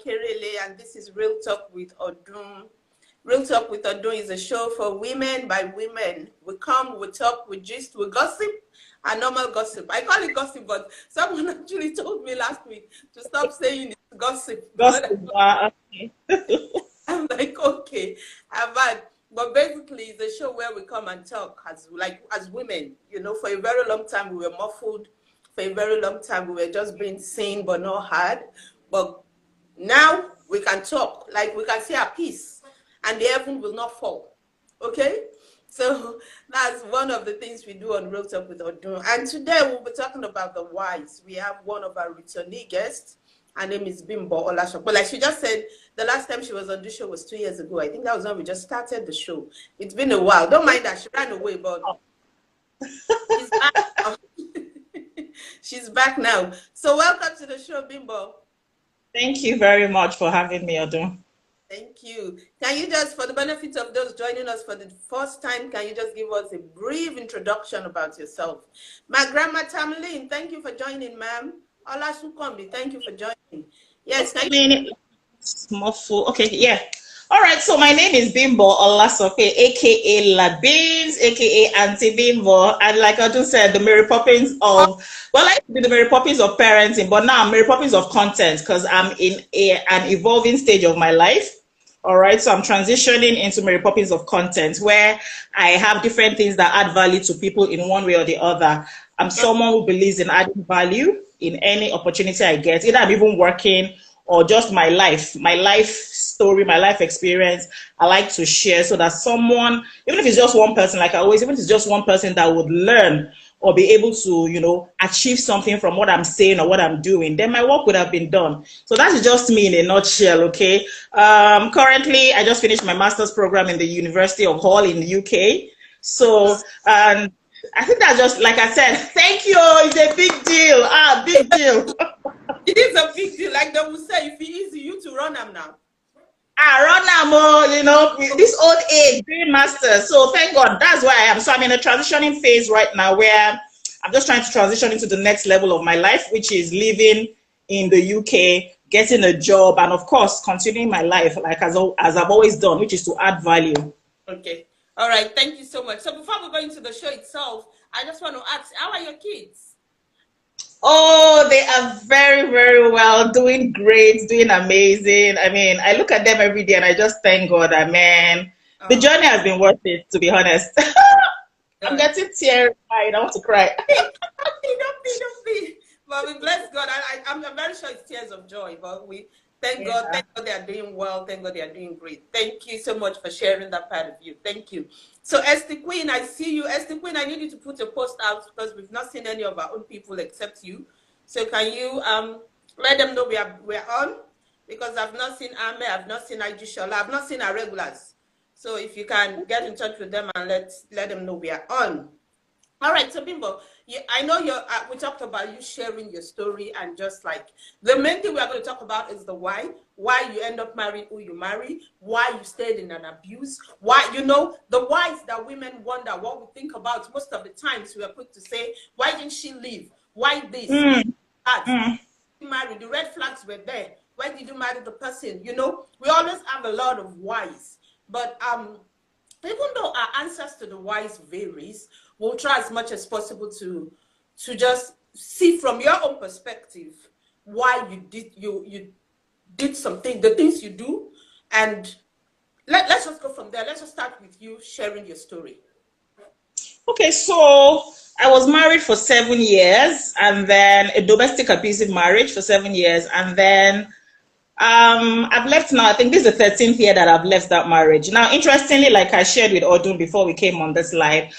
Kerele, and this is Real Talk with Odun. Real Talk with Odun is a show for women by women. We come, we talk, we gist, we gossip, and normal gossip. I call it gossip, but someone actually told me last week to stop saying it's gossip. Gossip. Okay. I'm like, okay, I've had. But basically, it's a show where we come and talk as women. You know, for a very long time we were muffled. For a very long time we were just being seen but not heard. But now we can talk, like we can say our piece, and the heaven will not fall. Okay, so that's one of the things we do on Real Talk with Odun. And today we'll be talking about the whys. We have one of our returnee guests. Her name is Bimbo Olashope. But like she just said, the last time she was on the show was 2 years ago. I think that was when we just started the show. It's been a while. Don't mind that she ran away, but she's back now. She's back now. So welcome to the show, Bimbo. Thank you very much for having me, Odun. Thank you. Can you just, for the benefit of those joining us for the first time, can you just give us a brief introduction about yourself? My grandma Tamlin, thank you for joining, ma'am. Ola Sukombi, thank you for joining. Yes, thank you. Okay, yeah. All right, so my name is Bimbo Olasope, aka La Beans, aka Auntie Bimbo, and like I just said, the Mary Poppins of, well, I used to be the Mary Poppins of parenting, but now I'm Mary Poppins of content because I'm in an evolving stage of my life. All right, so I'm transitioning into Mary Poppins of content where I have different things that add value to people in one way or the other. I'm someone who believes in adding value in any opportunity I get, either I'm even working or just my life story, my life experience. I like to share so that someone, even if it's just one person, like I always, even if it's just one person that would learn or be able to, you know, achieve something from what I'm saying or what I'm doing, then my work would have been done. So that's just me in a nutshell, okay? Currently, I just finished my master's program in the University of Hull in the UK. So, and I think that's just, like I said, thank you, it's a big deal, big deal. It is a big deal, like they will say, if it is you to run them now. Run them, you know, this old age, doing masters. So thank God, that's where I am. So I'm in a transitioning phase right now where I'm just trying to transition into the next level of my life, which is living in the UK, getting a job, and of course, continuing my life like as I've always done, which is to add value. Okay. All right. Thank you so much. So before we go into the show itself, I just want to ask, how are your kids? Oh, they are very, very well, doing great, doing amazing. I mean, I look at them every day and I just thank God that, man, the journey has been worth it, to be honest. I'm getting teary-eyed. I want to cry. Don't be. But we bless God. I'm very sure it's tears of joy, but we thank God. Thank God they are doing well. Thank God they are doing great. Thank you so much for sharing that part of you. Thank you. So Esther Queen, I see you. Esther Queen, I need you to put a post out because we've not seen any of our own people except you. So can you let them know we're on? Because I've not seen Ame, I've not seen Aijishola, I've not seen our regulars. So if you can get in touch with them and let them know we are on. All right, so Bimbo, I know we talked about you sharing your story, and just like the main thing we are going to talk about is the why you end up marrying who you marry, why you stayed in an abuse, why, you know, the whys that women wonder, what we think about. Most of the times we are quick to say, why didn't she leave? Why this? That? Married, the red flags were there. Why did you marry the person? You know, we always have a lot of whys, but even though our answers to the whys varies, we'll try as much as possible to just see from your own perspective why you did something, the things you do, and let's just go from there. Let's just start with you sharing your story. Okay, so I was married for 7 years, and then a domestic abusive marriage for 7 years, and then I've left now. I think this is the 13th year that I've left that marriage. Now, interestingly, like I shared with Odun before we came on this live,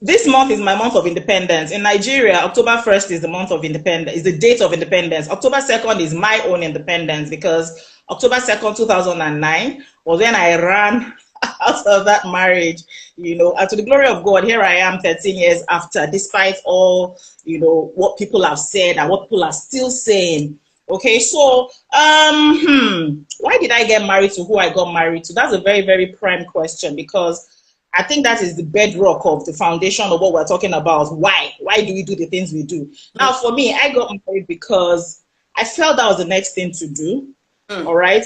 this month is my month of independence. In Nigeria, October 1st is the month of independence, is the date of independence. October 2nd is my own independence because October 2nd, 2009 was when I ran out of that marriage, you know, and to the glory of God, here I am 13 years after, despite all, you know, what people have said and what people are still saying. Okay, so why did I get married to who I got married to? That's a very, very prime question, because I think that is the bedrock of the foundation of what we're talking about. Why do we do the things we do? Now, for me, I got married because I felt that was the next thing to do. All right.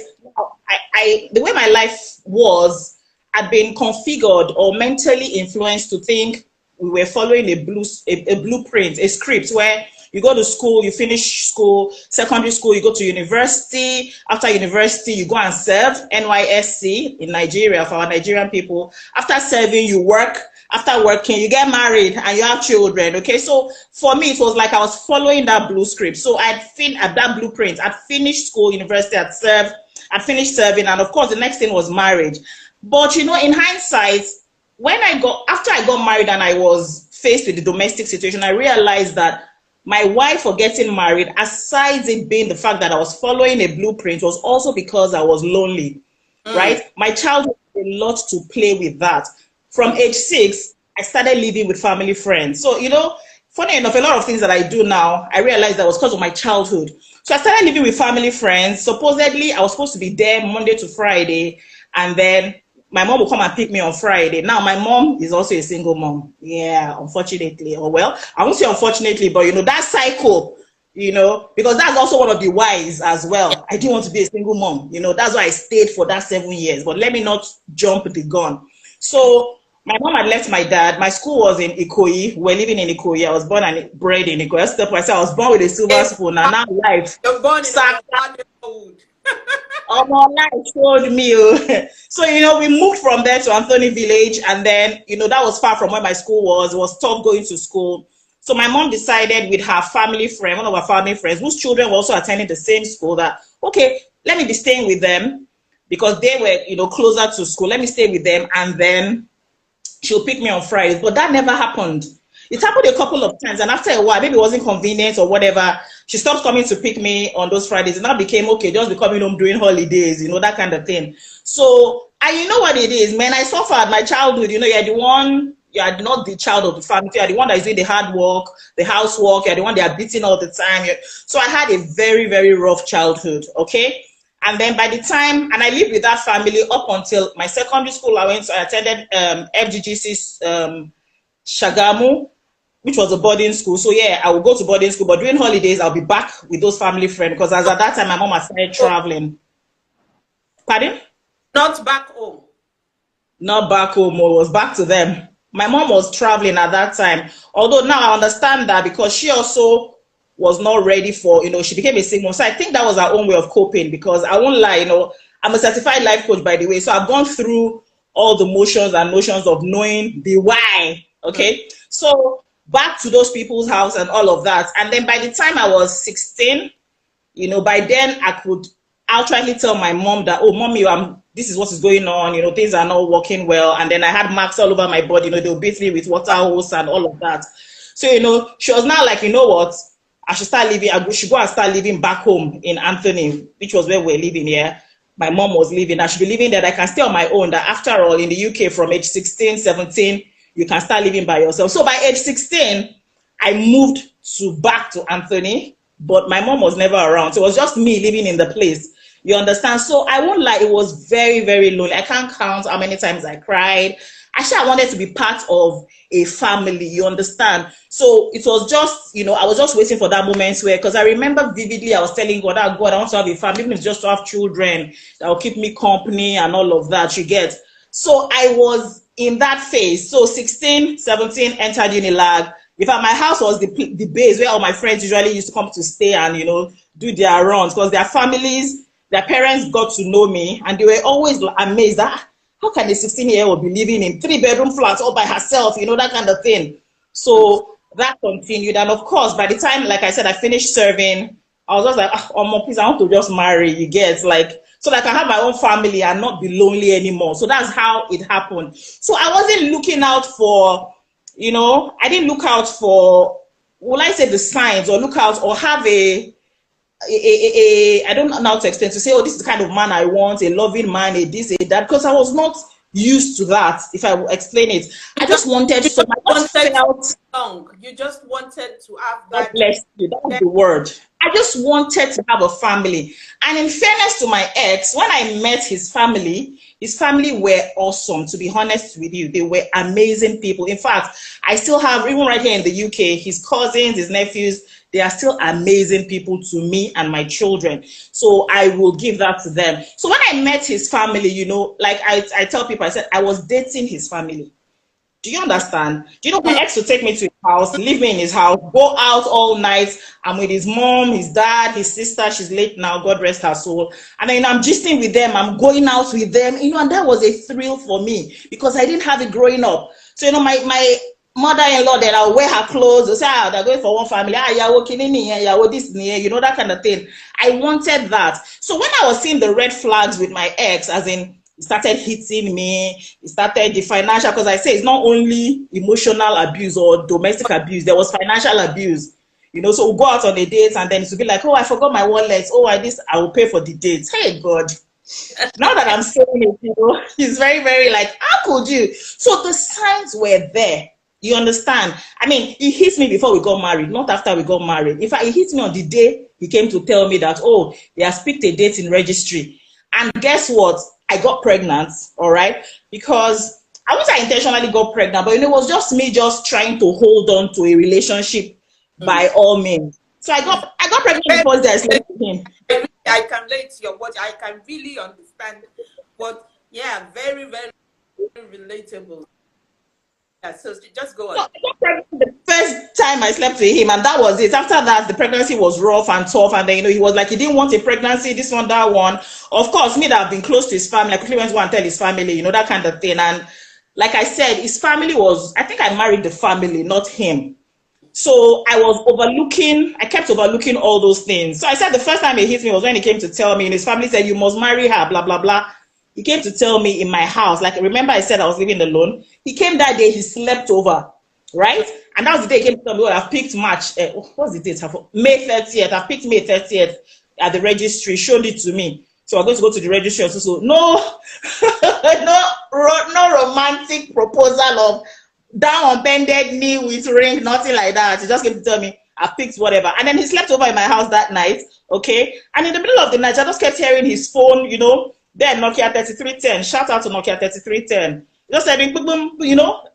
The way my life was, I'd been configured or mentally influenced to think we were following a blueprint, a script where you go to school, you finish school, secondary school, you go to university. After university, you go and serve NYSC in Nigeria for our Nigerian people. After serving, you work. After working, you get married and you have children. Okay, so for me, it was like I was following that blue script. So I'd at that blueprint. I'd finished school, university, I'd served, I'd finished serving, and of course, the next thing was marriage. But you know, in hindsight, after I got married and I was faced with the domestic situation, I realized that my wife for getting married, aside it being the fact that I was following a blueprint, was also because I was lonely, right? My childhood had a lot to play with that. From age 6, I started living with family friends. So, you know, funny enough, a lot of things that I do now, I realized that was because of my childhood. So I started living with family friends. Supposedly, I was supposed to be there Monday to Friday, and then my mom will come and pick me on Friday. Now, my mom is also a single mom. Yeah, unfortunately. Or well, I won't say unfortunately, but you know, that cycle, you know, because that's also one of the whys as well. I didn't want to be a single mom. You know, that's why I stayed for that 7 years. But let me not jump the gun. So my mom had left my dad. My school was in Ikoyi. We're living in Ikoyi. I was born and bred in Ikoyi. I was born with a silver spoon, and now life. You're born in food. Oh, my life showed me. So, you know, we moved from there to Anthony Village, and then, you know, that was far from where my school was. It was tough going to school. So my mom decided with her family friend, one of her family friends, whose children were also attending the same school, that, okay, let me be staying with them because they were, you know, closer to school. Let me stay with them, and then she'll pick me on Fridays. But that never happened. It happened a couple of times, and after a while, maybe it wasn't convenient or whatever, she stopped coming to pick me on those Fridays. And that became, okay, just be coming home during holidays, you know, that kind of thing. So, and you know what it is, man, I suffered my childhood. You know, you're not the child of the family. You're the one that is doing the hard work, the housework. You're the one they are beating all the time. So I had a very, very rough childhood, okay? And then by the time, and I lived with that family up until my secondary school, I attended FGGC Shagamu, which was a boarding school. So yeah, I would go to boarding school, but during holidays, I'll be back with those family friends because as at that time, my mom had started traveling. Pardon? Not back home. Not back home, it was back to them. My mom was traveling at that time. Although now I understand that because she also was not ready for, you know, she became a single mom. So I think that was her own way of coping because I won't lie, you know, I'm a certified life coach, by the way. So I've gone through all the motions and notions of knowing the why, okay? So back to those people's house and all of that. And then by the time I was 16, you know, by then I could outrightly tell my mom that, oh, mommy, this is what is going on, you know, things are not working well. And then I had marks all over my body, you know, they'll beat me with water hose and all of that. So, you know, she was now like, you know what, I should start living, I should go and start living back home in Anthony, which was where we're living here. My mom was living, I should be living there, that I can stay on my own, that after all, in the UK, from age 16, 17, you can start living by yourself. So by age 16, I moved back to Anthony, but my mom was never around. So it was just me living in the place. You understand? So I won't lie, it was very, very lonely. I can't count how many times I cried. Actually, I wanted to be part of a family, you understand? So it was just, you know, I was just waiting for that moment where, because I remember vividly, I was telling God, oh, God, I want to have a family, even if it's just to have children that will keep me company and all of that, you get. So I was in that phase. So 16, 17, entered Unilag. In fact, my house was the base where all my friends usually used to come to stay and, you know, do their runs, because their families, their parents got to know me, and they were always amazed that, how can a 16-year-old be living in 3-bedroom flats all by herself, you know, that kind of thing. So that continued. And of course, by the time, like I said, I finished serving, I was just like, oh, please, I want to just marry, you get, like, so that I can have my own family and not be lonely anymore. So that's how it happened. So I wasn't looking out for, you know, I didn't look out for, will I say the signs, or look out or have I don't know how to explain, to say, oh, this is the kind of man I want, a loving man, a this, a that, because I was not used to that, if I will explain it. I just wanted so much. You just wanted to have that. God bless you, that's the word. I just wanted to have a family. And in fairness to my ex, when I met his family were awesome, to be honest with you. They were amazing people. In fact, I still have, even right here in the UK, his cousins, his nephews, they are still amazing people to me and my children. So I will give that to them. So when I met his family, you know, like I tell people, I said I was dating his family. Do you understand? Do you know my ex would take me to his house, leave me in his house, go out all night. I'm with his mom, his dad, his sister. She's late now, God rest her soul. And then I'm gisting with them. I'm going out with them, you know, and that was a thrill for me because I didn't have it growing up. So, you know, my mother-in-law, then I'll wear her clothes. They'll say, ah, they're going for one family. Ah, you're working in here, you're this near, you know, that kind of thing. I wanted that. So when I was seeing the red flags with my ex, as in, he started hitting me, he started the financial, because I say it's not only emotional abuse or domestic abuse, there was financial abuse, you know. So we'll go out on a date and then it will be like, oh, I forgot my wallet, oh, I will pay for the date. Hey, God. Now that I'm saying it, you know, he's very, very like, how could you? So the signs were there. You understand? I mean, he hit me before we got married, not after we got married. In fact, he hit me on the day he came to tell me that, oh, they have picked a date in registry. And guess what? I got pregnant, all right? Because I wasn't intentionally got pregnant, but you know, it was just me just trying to hold on to a relationship by all means. So I got pregnant because I slept with him. I can relate to your words. I can really understand. But yeah, very, very relatable. Yeah, so just go on. So I got pregnant the first time I slept with him, and that was it. After that, the pregnancy was rough and tough, and then, you know, he was like, he didn't want a pregnancy, this one, that one. Of course, me that have been close to his family, I quickly went to go and tell his family, you know, that kind of thing. And like I said, his family was, I think I married the family, not him. So I kept overlooking all those things. So I said the first time he hit me was when he came to tell me, and his family said, you must marry her, blah, blah, blah. He came to tell me in my house, like, remember I said I was living alone? He came that day, he slept over, right? And that was the day he came to tell me, well, I've picked March, what's the date? May 30th, I've picked May 30th at the registry, showed it to me. So I'm going to go to the registry also. So no, no romantic proposal of down on bended knee with ring, nothing like that. He just came to tell me, I picked whatever. And then he slept over in my house that night, okay? And in the middle of the night, I just kept hearing his phone, you know, then Nokia 3310, shout out to Nokia 3310. Just said, boom, boom, you know,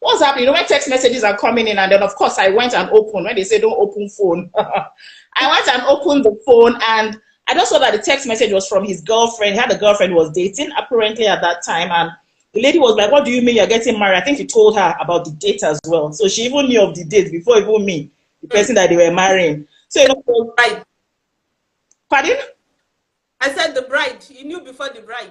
what's happening? You know, when text messages are coming in, and then of course I went and opened, when they say don't open phone. I went and opened the phone, and I just saw that the text message was from his girlfriend. He had a girlfriend who was dating, apparently at that time, and the lady was like, what do you mean you're getting married? I think he told her about the date as well. So she even knew of the date before even me, the person that they were marrying. So, you know, right. Pardon? I said the bride. He knew before the bride.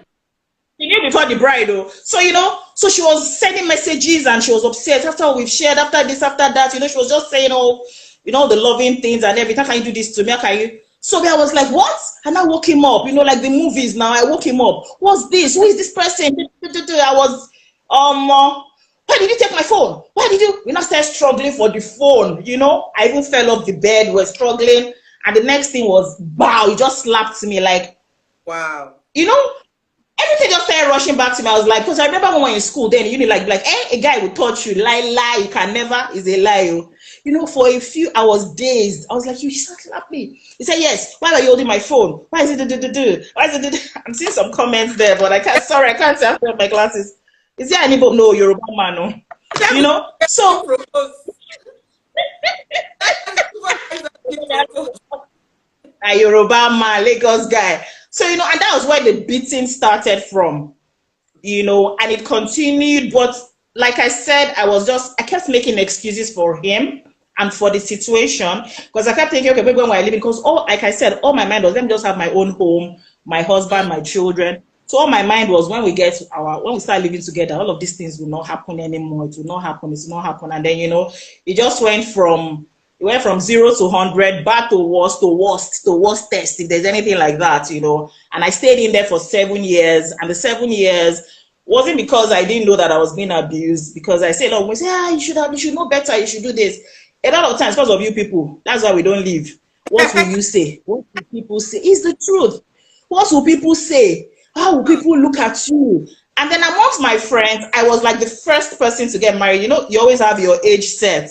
He knew before the bride, though. So, you know, so she was sending messages and she was upset after we've shared, after this, after that. You know, she was just saying, oh, you know, the loving things and everything. How can you do this to me? How can you? So I was like, what? And I woke him up, you know, like the movies now. I woke him up. What's this? Who is this person? I was, why did you take my phone? Why did you? We now started struggling for the phone, you know. I even fell off the bed. We were struggling. And the next thing was, wow, he just slapped me like, wow. You know, everything just started rushing back to me. I was like, because I remember when we were in school then, you know, like, a guy would touch you, lie, you can never, is a lie. You know, for a few hours, dazed. I was like, you slapped me. He said, yes. Why are you holding my phone? Why is it Why is it I'm seeing some comments there, but I can't, sorry, I can't say after my glasses. Is there anybody? No, Yoruba man, no. You know, so. A Yoruba man, Lagos guy. So, you know, and that was where the beating started from, you know, and it continued. But like I said, I kept making excuses for him and for the situation, because I kept thinking, okay, maybe when we're living, because like I said, all my mind was, let me just have my own home, my husband, my children. So all my mind was, when we start living together, all of these things will not happen anymore. It will not happen. It will not happen. And then, you know, it just went from 0 to 100, back to worstest, if there's anything like that, you know. And I stayed in there for 7 years, and the 7 years wasn't because I didn't know that I was being abused, because I said, we say, you should know better, you should do this. A lot of times, because of you people, that's why we don't live. What will you say? What will people say? It's the truth. What will people say? How will people look at you? And then amongst my friends, I was like the first person to get married. You know, you always have your age set,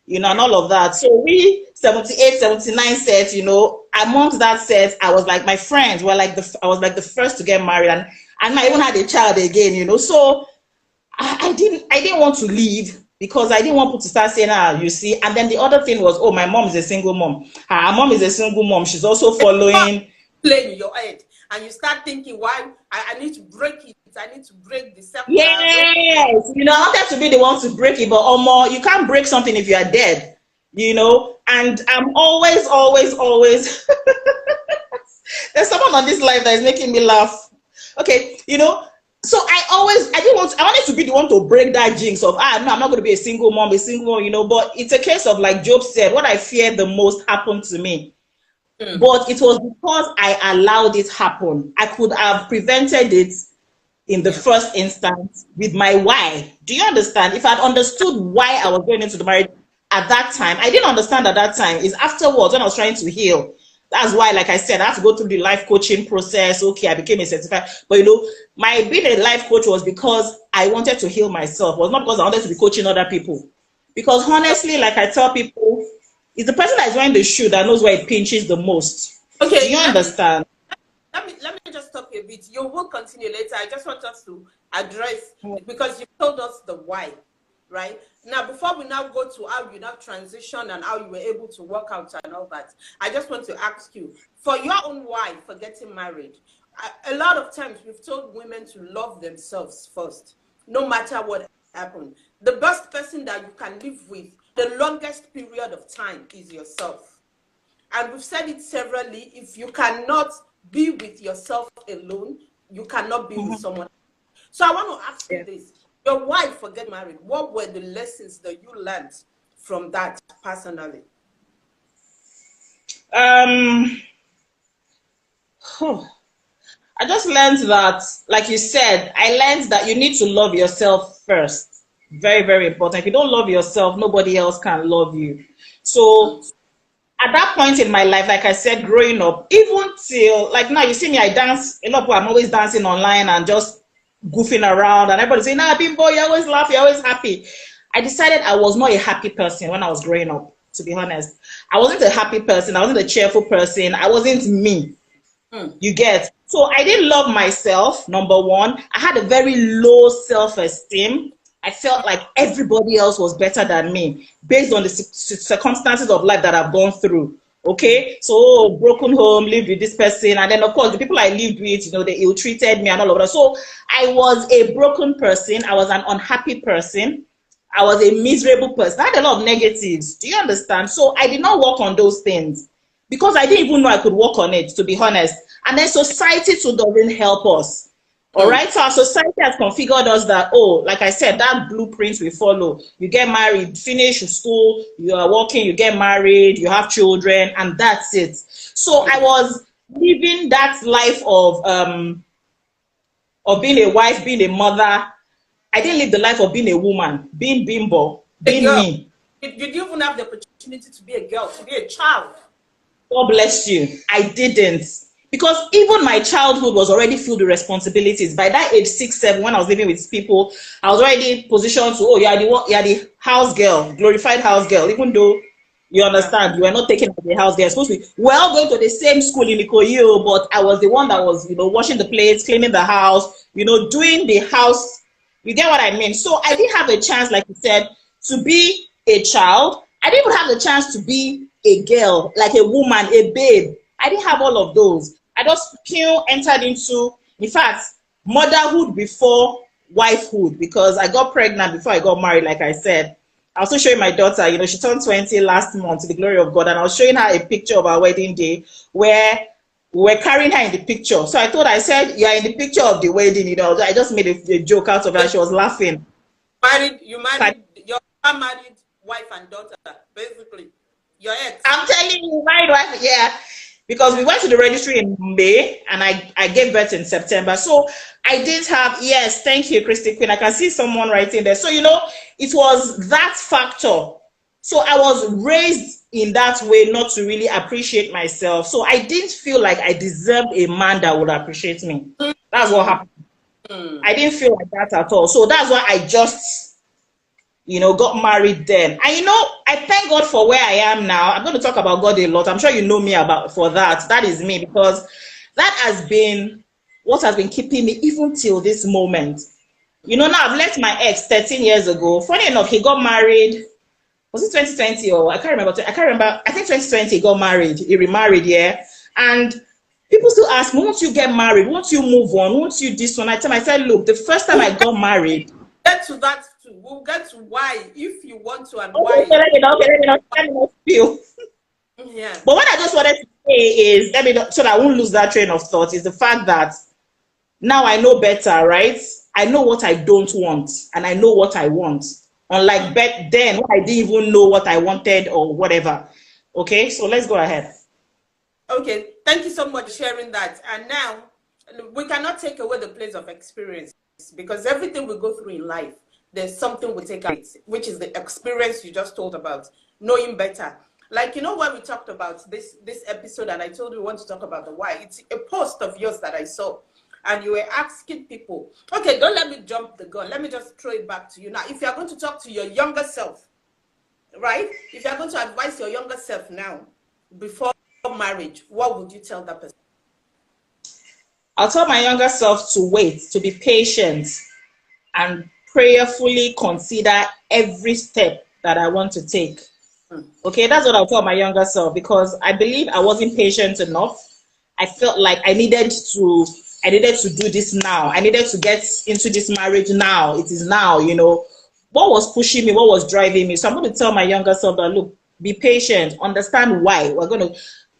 you know, and all of that. So we 78, 79 sets, you know, amongst that set, I was like, my friends were like I was like the first to get married, and I even had a child again, you know. So I didn't want to leave, because I didn't want people to start saying, ah, you see. And then the other thing was, oh, my mom is a single mom. Her mom is a single mom. She's also following. Playing in your head, and you start thinking, why I need to break it. I need to break the circle. Yes, you know, I wanted to be the one to break it, but more, you can't break something if you are dead, you know. And I'm always there's someone on this life that is making me laugh. Okay, you know, so I wanted to be the one to break that jinx of, no, I'm not going to be a single mom, you know. But it's a case of, like Job said, what I feared the most happened to me. But it was because I allowed it happen. I could have prevented it in the first instance with my why. Do you understand? If I'd understood why I was going into the marriage at that time, I didn't understand at that time. It's afterwards when I was trying to heal. That's why, like I said, I had to go through the life coaching process. Okay, I became a certified. But you know, my being a life coach was because I wanted to heal myself. It was not because I wanted to be coaching other people. Because honestly, like I tell people, it's the person that is wearing the shoe that knows where it pinches the most. Okay, do you understand? Let me just stop a bit. You will continue later. I just want us to address, because you told us the why, right? Now, before we now go to how you now transition and how you were able to work out and all that, I just want to ask you, for your own why for getting married, a lot of times we've told women to love themselves first, no matter what happened. The best person that you can live with the longest period of time is yourself. And we've said it severally, if you cannot be with yourself alone, you cannot be with someone. So I want to ask you this. Your wife for getting married, what were the lessons that you learned from that personally? I just learned that, like you said, I learned that you need to love yourself first. Very, very important. If you don't love yourself, nobody else can love you. So at that point in my life, like I said, growing up, even till, like now, you see me, I dance a lot. I'm always dancing online and just goofing around, and everybody saying, nah, Bimbo, you always laugh, you're always happy. I decided I was not a happy person when I was growing up, to be honest. I wasn't a happy person. I wasn't a cheerful person. I wasn't me. You get? So I didn't love myself, number one. I had a very low self-esteem. I felt like everybody else was better than me based on the circumstances of life that I've gone through. Okay, so broken home, lived with this person, and then of course the people I lived with, you know, they ill-treated me and all of that. So I was a broken person. I was an unhappy person. I was a miserable person. I had a lot of negatives. Do you understand? So I did not work on those things because I didn't even know I could work on it, to be honest. And then society too doesn't help us. All right, so our society has configured us that, oh, like I said, that blueprint we follow. You get married, finish school, you are working, you get married, you have children, and that's it. So I was living that life of being a wife, being a mother. I didn't live the life of being a woman, being Bimbo, being me. Did you even have the opportunity to be a girl, to be a child? God bless you. I didn't. Because even my childhood was already filled with responsibilities. By that age 6, 7, when I was living with people, I was already positioned to, oh, you are the house girl, glorified house girl, even though you understand, you are not taken as a house girl. You're supposed to be, we're all going to the same school in Ikoyi, but I was the one that was, you know, washing the plates, cleaning the house, you know, doing the house. You get what I mean? So I didn't have a chance, like you said, to be a child. I didn't even have the chance to be a girl, like a woman, a babe. I didn't have all of those. I just entered into, in fact, motherhood before wifehood, because I got pregnant before I got married, like I said. I was also showing my daughter, you know, she turned 20 last month, to the glory of God, and I was showing her a picture of our wedding day where we were carrying her in the picture. So I said, you are in the picture of the wedding, you know. I just made a joke out of her. She was laughing. You married your married wife and daughter, basically. Your ex. I'm telling you, married wife, yeah. Because we went to the registry in May and I gave birth in September. So I did have, yes, thank you, Christy Queen. I can see someone writing there. So, you know, it was that factor. So I was raised in that way not to really appreciate myself. So I didn't feel like I deserved a man that would appreciate me. That's what happened. I didn't feel like that at all. So that's why I just, you know, got married then. And you know, I thank God for where I am now. I'm going to talk about God a lot. I'm sure you know me for that. That is me, because that has been what has been keeping me even till this moment. You know, now I've left my ex 13 years ago. Funny enough, he got married. Was it 2020 or I can't remember. I can't remember. I think 2020 he got married. He remarried, yeah. And people still ask me, won't you get married? Won't you move on? Won't you this one? I said, look, the first time I got married. Get to that too. We'll get to why, if you want to, and Okay, why. let me feel. Yeah. But what I just wanted to say is, so that I won't lose that train of thought, is the fact that now I know better, right? I know what I don't want, and I know what I want. Unlike back then, when I didn't even know what I wanted or whatever. Okay, so let's go ahead. Okay, thank you so much for sharing that. And now, we cannot take away the place of experience, because everything we go through in life, there's something we take out, which is the experience you just told about, knowing better. Like, you know, when we talked about this episode, and I told you we want to talk about the why, it's a post of yours that I saw, and you were asking people, okay, don't let me jump the gun. Let me just throw it back to you. Now, if you're going to talk to your younger self, right? If you're going to advise your younger self now, before marriage, what would you tell that person? I'll tell my younger self to wait, to be patient, and prayerfully consider every step that I want to take. Okay, that's what I'll tell my younger self, because I believe I wasn't patient enough. I felt like I needed to do this now. I needed to get into this marriage now. It is now, you know. What was pushing me? What was driving me? So I'm going to tell my younger self that, look, be patient. Understand why.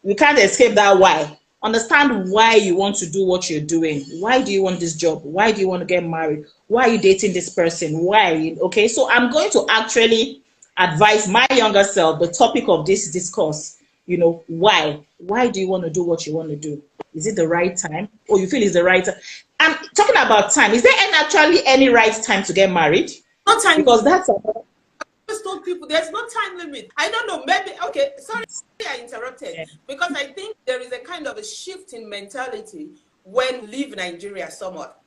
We can't escape that why. Understand why you want to do what you're doing. Why do you want this job? Why do you want to get married? Why are you dating this person? Why? Okay, so I'm going to actually advise my younger self the topic of this discourse. You know, why? Why do you want to do what you want to do? Is it the right time? Or you feel it's the right time? I'm talking about time. Is there actually any right time to get married? No time. Because that's I just told people there's no time limit. I don't know, maybe, okay, sorry I interrupted, because I think there is a kind of a shift in mentality when we leave Nigeria somewhat.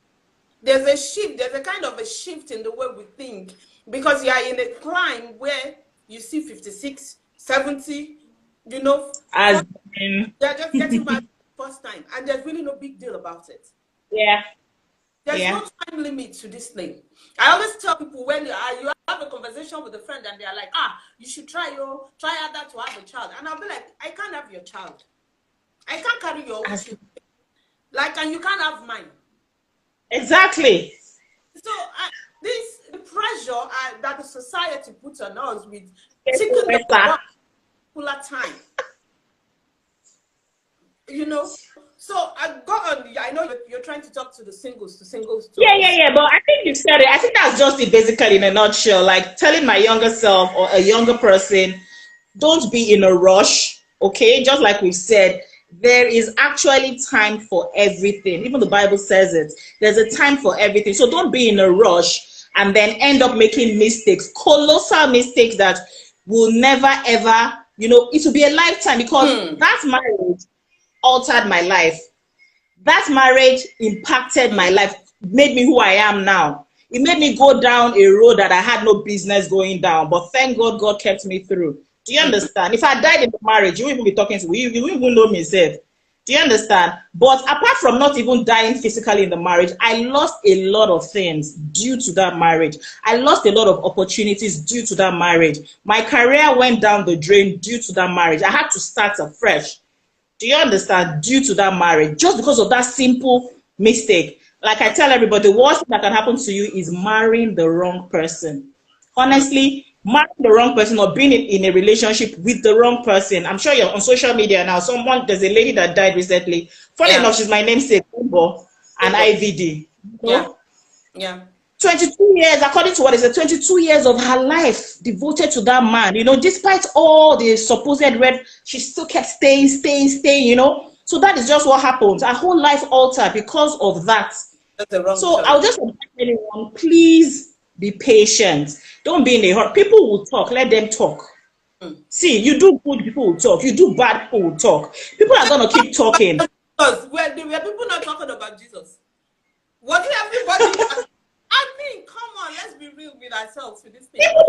There's a shift, there's a kind of a shift in the way we think, because you are in a climb where you see 56, 70, you know, as they're just getting married first time, and there's really no big deal about it. Yeah. There's no time limit to this thing. I always tell people, when you have a conversation with a friend and they're like, you should try harder to have a child. And I'll be like, I can't have your child. I can't carry your own children. Like, and you can't have mine. Exactly. So this pressure that the society puts on us with taking the particular time. You know? So I got on. I know you're trying to talk to the singles, Yeah. But I think you said it. I think that's just it, basically, in a nutshell. Like telling my younger self or a younger person, don't be in a rush. Okay, just like we said, there is actually time for everything. Even the Bible says it. There's a time for everything. So don't be in a rush and then end up making mistakes, colossal mistakes that will never ever. You know, it will be a lifetime, because that marriage altered my life. That marriage impacted my life, made me who I am now. It made me go down a road that I had no business going down, but thank God, God kept me through. Do you understand? If I died in the marriage, you wouldn't even be talking to me. You wouldn't even know me, said. Do you understand? But apart from not even dying physically in the marriage, I lost a lot of things due to that marriage. I lost a lot of opportunities due to that marriage. My career went down the drain due to that marriage. I had to start afresh. Do you understand? Due to that marriage, just because of that simple mistake. Like I tell everybody, the worst thing that can happen to you is marrying the wrong person. Honestly, marrying the wrong person or being in a relationship with the wrong person. I'm sure you're on social media now. There's a lady that died recently. Funny enough, she's my namesake, Bimbo, and IVD. Yeah. 22 years, according to what is it, 22 years of her life devoted to that man, you know, despite all the supposed red, she still kept staying, you know. So that is just what happens. Her whole life altered because of that. That's the wrong so choice. I'll just advise anyone, please be patient. Don't be in a hurry. People will talk, let them talk. See, you do good, people will talk. You do bad, people will talk. People are going to keep talking. Were people not talking about Jesus? Was it everybody? I mean, come on, let's be real with ourselves with this thing. People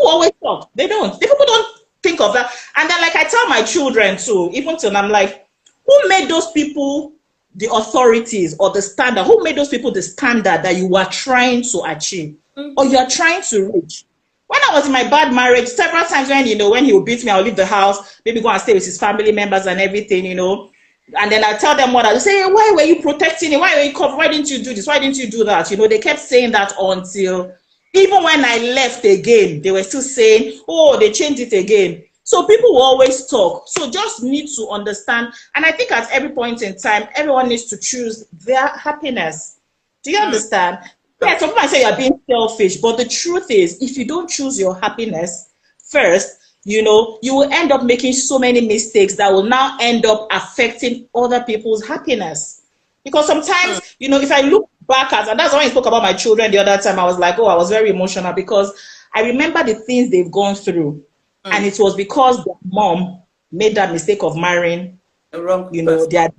always talk. They don't. People don't think of that. And then, like I tell my children too, even till I'm like, who made those people the authorities or the standard? Who made those people the standard that you were trying to achieve or you are trying to reach? When I was in my bad marriage, several times when, when he would beat me, I'll leave the house, maybe go and stay with his family members and everything, and then I tell them what I say, why were you protecting him? Why were you covering? Why didn't you do this? Why didn't you do that? They kept saying that until even when I left again, they were still saying, oh, they changed it again. So people will always talk. So just need to understand. And I think at every point in time, everyone needs to choose their happiness. Do you understand? Yeah, some people say you're being selfish, but the truth is, if you don't choose your happiness first, you will end up making so many mistakes that will now end up affecting other people's happiness. Because sometimes, if I look back at, and that's why I spoke about my children the other time, I was like, oh, I was very emotional because I remember the things they've gone through. And it was because their mom made that mistake of marrying, the wrong their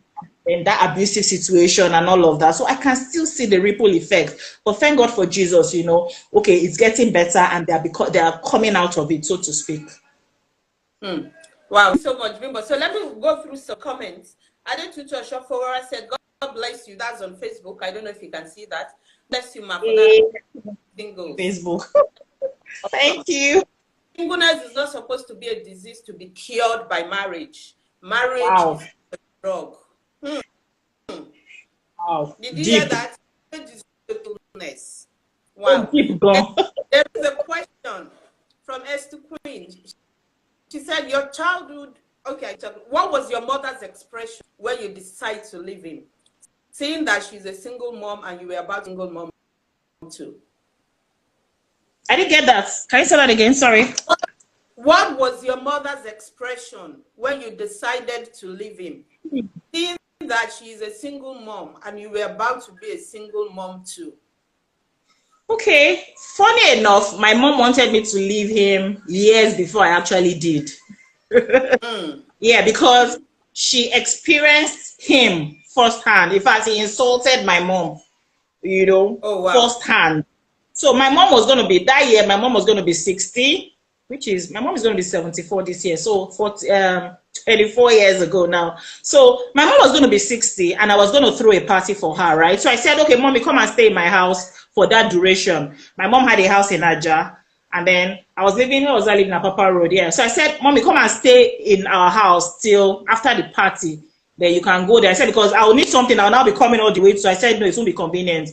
in that abusive situation and all of that. So I can still see the ripple effect. But thank God for Jesus, okay, it's getting better and they are coming out of it, so to speak. Wow, so much, Bimbo. So let me go through some comments. Adetutu Oshofowara said, God bless you. That's on Facebook. I don't know if you can see that. Bless you, ma, for that single. Facebook. Thank you. Singleness is not supposed to be a disease to be cured by marriage. Marriage is a drug. Wow. Did you hear that? Marriage is singleness. Wow. There is a question from Esther Queen. She said, your childhood, okay, what was your mother's expression when you decided to leave him? Seeing that she's a single mom and you were about single mom too. I didn't get that. Can you say that again? Sorry. What was your mother's expression when you decided to leave him? Seeing that she is a single mom and you were about to be a single mom too. Okay. Funny enough, my mom wanted me to leave him years before I actually did. Yeah, because she experienced him firsthand. In fact, he insulted my mom, firsthand. So my mom was going to be, that year, my mom was going to be 60, which is, my mom is going to be 74 this year. So 24 years ago now. So my mom was going to be 60 and I was going to throw a party for her, right? So I said, okay, mommy, come and stay in my house for that duration. My mom had a house in Aja and then I was living at Papa Road, yeah. So I said, mommy, come and stay in our house till after the party. Then you can go there. I said, because I will need something. I'll now be coming all the way. So I said, no, it won't be convenient.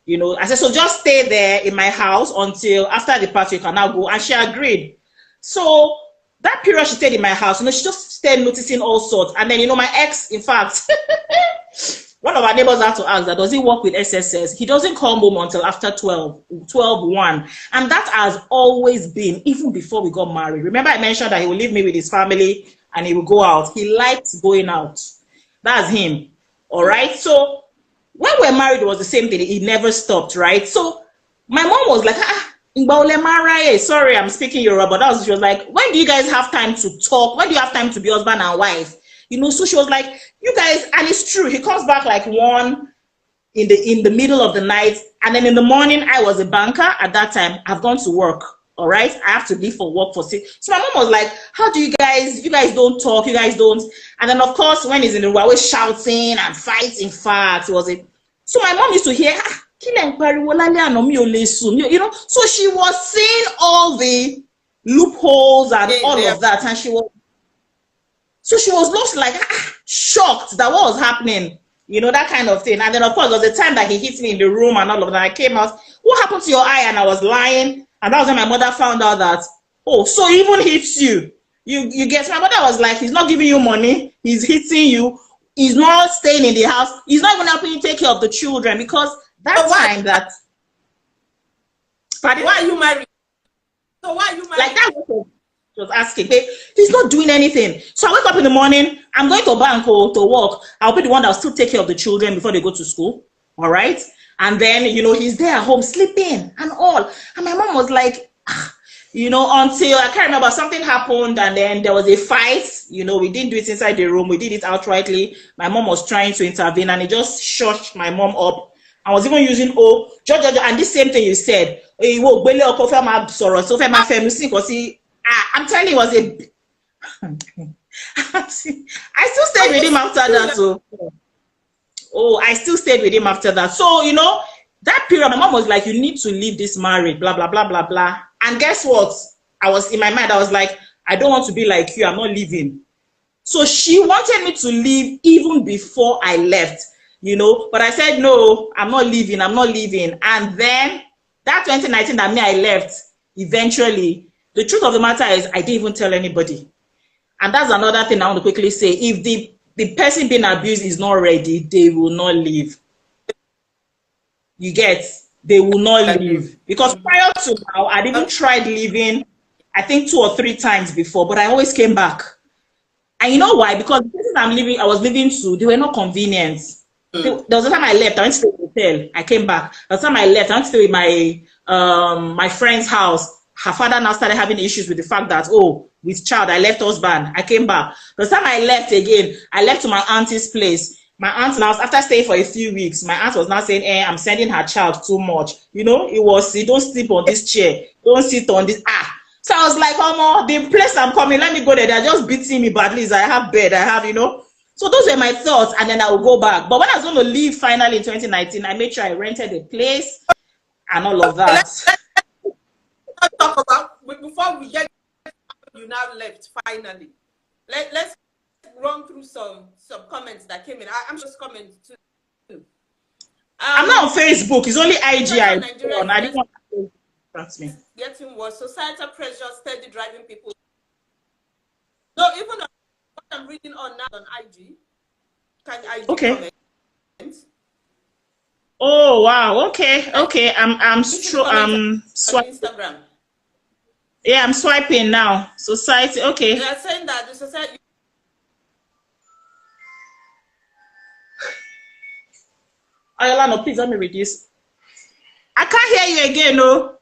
I said, so just stay there in my house until after the party you can now go. And she agreed. So that period she stayed in my house, she just started noticing all sorts. And then, my ex, in fact, one of our neighbors had to ask that, does he work with SSS? He doesn't come home until after 12:1. And that has always been, even before we got married. Remember I mentioned that he will leave me with his family and he will go out. He likes going out. That's him. All right. So when we were married, it was the same thing. It never stopped, right? So my mom was like, sorry, I'm speaking Yoruba, but she was like, when do you guys have time to talk? When do you have time to be husband and wife? So she was like, you guys, and it's true. He comes back like 1 in the middle of the night. And then in the morning, I was a banker at that time. I've gone to work. All right. I have to leave for work for 6. So my mom was like, how do you guys don't talk, you guys don't. And then of course, when he's in the room, we're always shouting and fighting. In fact, so my mom used to hear, so she was seeing all the loopholes and all of that. And she was lost, like shocked that what was happening, that kind of thing. And then of course, there was a time that he hit me in the room and all of that. I came out, what happened to your eye? And I was lying. And that was when my mother found out that, oh, so he even hits you. You get, my mother was like, he's not giving you money. He's hitting you. He's not staying in the house. He's not even helping you take care of the children because that time that. Why are you married? So why are you married? Like that she was asking. Hey, he's not doing anything. So I wake up in the morning. I'm going to bank or to work. I'll be the one that'll still take care of the children before they go to school. All right. And then, he's there at home sleeping and all. And my mom was like, until I can't remember, something happened and then there was a fight. We didn't do it inside the room. We did it outrightly. My mom was trying to intervene and it just shushed my mom up. I was even using, and this same thing you said. I'm telling you, it was a... I still stayed with him after that. So Oh, I still stayed with him after that. So, you know, that period, my mom was like, you need to leave this marriage, blah, blah, blah, blah, blah. And guess what? I was in my mind, I was like, I don't want to be like you. I'm not leaving. So she wanted me to leave even before I left, you know. But I said, no, I'm not leaving. I'm not leaving. And then that 2019 that me, I left eventually. The truth of the matter is I didn't even tell anybody. And that's another thing I want to quickly say. If the person being abused is not ready, they will not leave. You get? They will not leave. Because prior to now, I'd even tried leaving, I think 2 or 3 times before, but I always came back. And you know why? Because the places I was living to, they were not convenient. There was a time I left, I went to the hotel, I came back. There was a time I left, I went to stay with my friend's house. Her father now started having issues with the fact that, oh, with child, I left husband, I came back. The time I left again, I left to my auntie's place. My aunt now, after staying for a few weeks, my aunt was now saying, I'm sending her child too much. You know, it was, you don't sleep on this chair, don't sit on this, So I was like, oh, the place I'm coming, let me go there. They're just beating me, but at least I have bed, I have, you know. So those were my thoughts, and then I will go back. But when I was going to leave finally in 2019, I made sure I rented a place and all of that. Let's talk about, before we get, you now left finally. Let's run through some comments that came in. I'm just commenting too. I'm not on Facebook. It's only IG. I didn't want to trust me. Getting worse. Societal pressure steady driving people. No, even what I'm reading on now on IG. Can IG comment? Oh wow. Okay. I'm swiping. Instagram. Yeah, I'm swiping now. Society. Okay. They are saying that the society. Ayolano, please let me read this. I can't hear you again, no.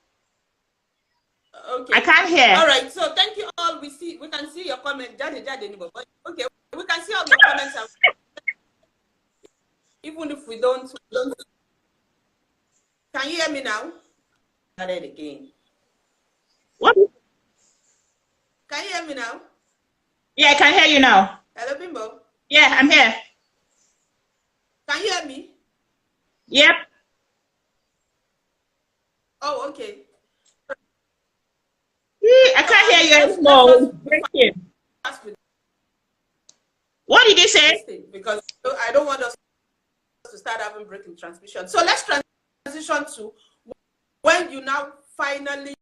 Okay. I can't hear. All right. So thank you all. We can see your comment. Okay. We can see all your comments. Even if we don't. Can you hear me now? Started again. What? Can you hear me now? Yeah, I can hear you now. Hello, Bimbo. Yeah, I'm here. Can you hear me? Yep. Oh, okay. I can't hear you anymore. What did you say? Because I don't want us to start having breaking transmission. So let's transition to when you now finally